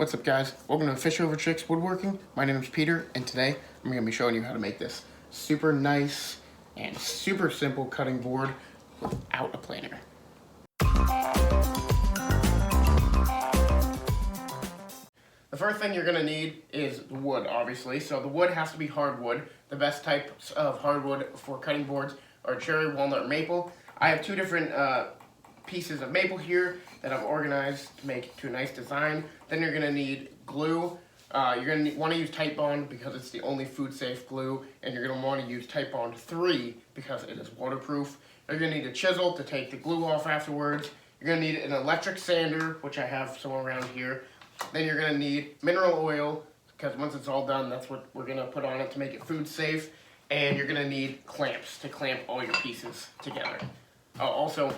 What's up, guys? Welcome to Fish Over Chicks Woodworking. My name is Peter, and today I'm going to be showing you how to make this super nice and super simple cutting board without a planer. The first thing you're going to need is wood, obviously. So the wood has to be hardwood. The best types of hardwood for cutting boards are cherry, walnut, or maple. I have two different pieces of maple here that I've organized to make to a nice design. Then you're going to need glue. You're going to want to use Titebond because it's the only food safe glue, and you're going to want to use Titebond 3 because it is waterproof. You're going to need a chisel to take the glue off afterwards. You're going to need an electric sander, which I have somewhere around here. Then you're going to need mineral oil, because once it's all done, that's what we're going to put on it to make it food safe. And you're going to need clamps to clamp all your pieces together. Also,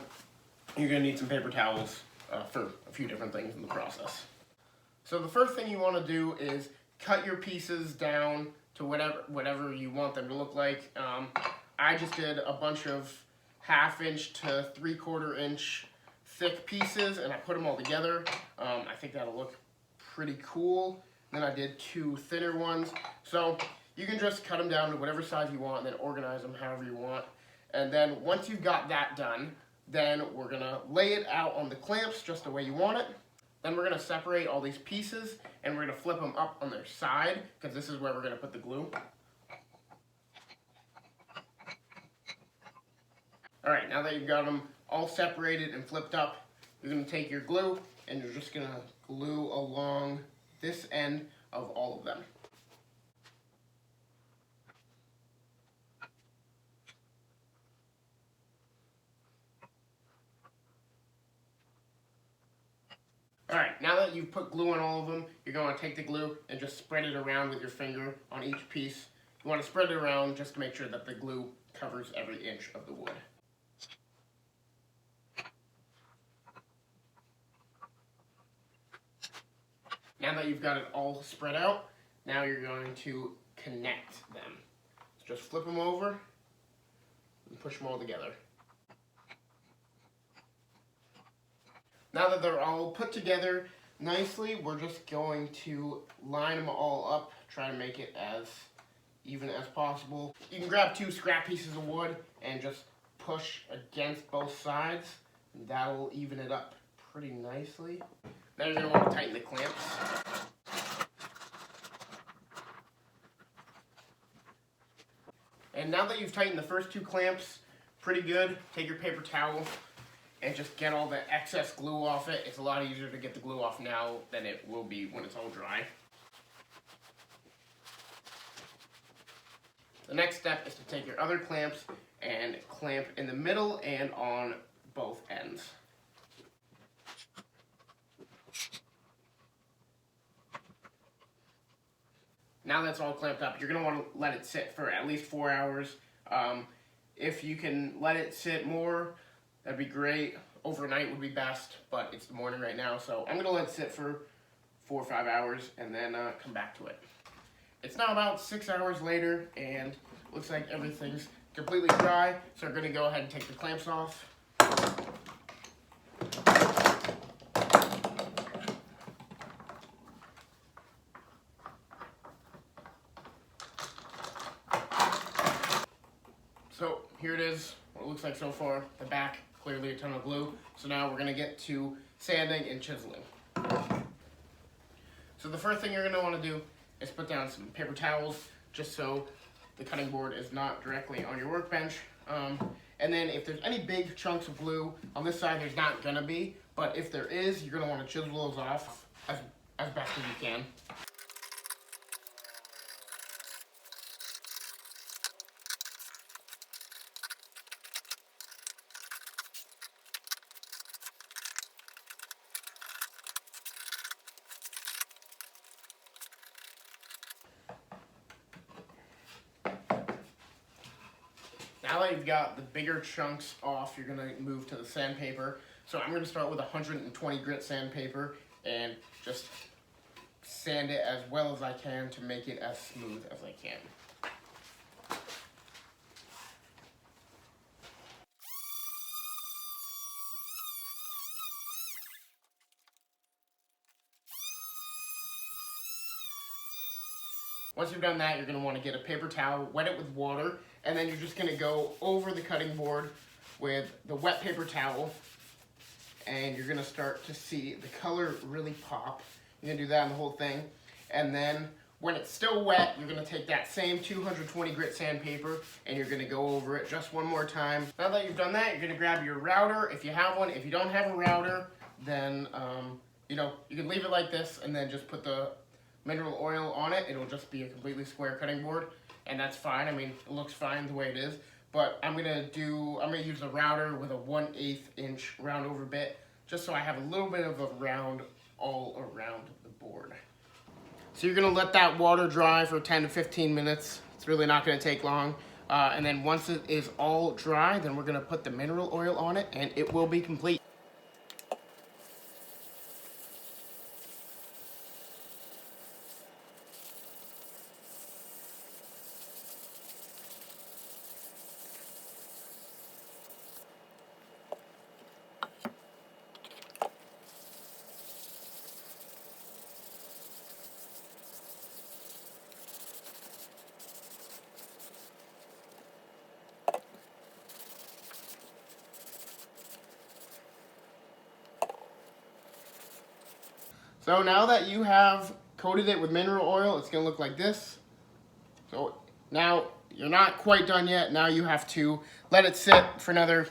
you're going to need some paper towels for a few different things in the process. So the first thing you want to do is cut your pieces down to whatever you want them to look like. I just did a bunch of 1/2 inch to 3/4 inch thick pieces, and I put them all together. I think that'll look pretty cool. Then I did 2 thinner ones. So you can just cut them down to whatever size you want and then organize them however you want. And then once you've got that done, then we're going to lay it out on the clamps just the way you want it. Then we're going to separate all these pieces and we're going to flip them up on their side because this is where we're going to put the glue. Alright, now that you've got them all separated and flipped up, you're going to take your glue and you're just going to glue along this end of all of them. Alright, now that you've put glue on all of them, you're going to take the glue and just spread it around with your finger on each piece. You want to spread it around just to make sure that the glue covers every inch of the wood. Now that you've got it all spread out, now you're going to connect them. So just flip them over and push them all together. Now that they're all put together nicely, we're just going to line them all up, try to make it as even as possible. You can grab 2 scrap pieces of wood and just push against both sides, and that'll even it up pretty nicely. Now you're going to want to tighten the clamps. And now that you've tightened the first 2 clamps pretty good, take your paper towel and just get all the excess glue off it. It's a lot easier to get the glue off now than it will be when it's all dry. The next step is to take your other clamps and clamp in the middle and on both ends. Now that's all clamped up, you're going to want to let it sit for at least 4 hours. If you can let it sit more, that'd be great. Overnight would be best, but it's the morning right now, so I'm going to let it sit for 4 or 5 hours and then come back to it. It's now about 6 hours later, and looks like everything's completely dry, so we're going to go ahead and take the clamps off. So here it is, what it looks like so far. The back, clearly a ton of glue. So now we're going to get to sanding and chiseling. So the first thing you're going to want to do is put down some paper towels just so the cutting board is not directly on your workbench. And then if there's any big chunks of glue, on this side there's not going to be, but if there is, you're going to want to chisel those off as best as you can. Now that you've got the bigger chunks off, you're going to move to the sandpaper. So I'm going to start with 120 grit sandpaper and just sand it as well as I can to make it as smooth as I can. Once you've done that, you're going to want to get a paper towel, wet it with water, and then you're just going to go over the cutting board with the wet paper towel, and you're going to start to see the color really pop. You're going to do that on the whole thing, and then when it's still wet, you're going to take that same 220 grit sandpaper and you're going to go over it just one more time. Now that you've done that, you're going to grab your router if you have one. If you don't have a router, then you can leave it like this and then just put the mineral oil on it. It'll just be a completely square cutting board, and that's fine. I mean, it looks fine the way it is. But I'm gonna use a router with a 1/8 inch round over bit, just so I have a little bit of a round all around the board. So you're gonna let that water dry for 10 to 15 minutes. It's really not gonna take long. And then once it is all dry, then we're gonna put the mineral oil on it and it will be complete. So now that you have coated it with mineral oil, it's gonna look like this. So now you're not quite done yet. Now you have to let it sit for another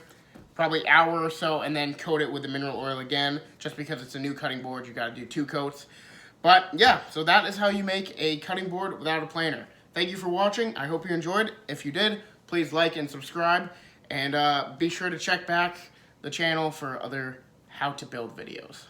probably hour or so and then coat it with the mineral oil again. Just because it's a new cutting board, you gotta do 2 coats. But yeah, so that is how you make a cutting board without a planer. Thank you for watching. I hope you enjoyed. If you did, please like and subscribe. And be sure to check back the channel for other how to build videos.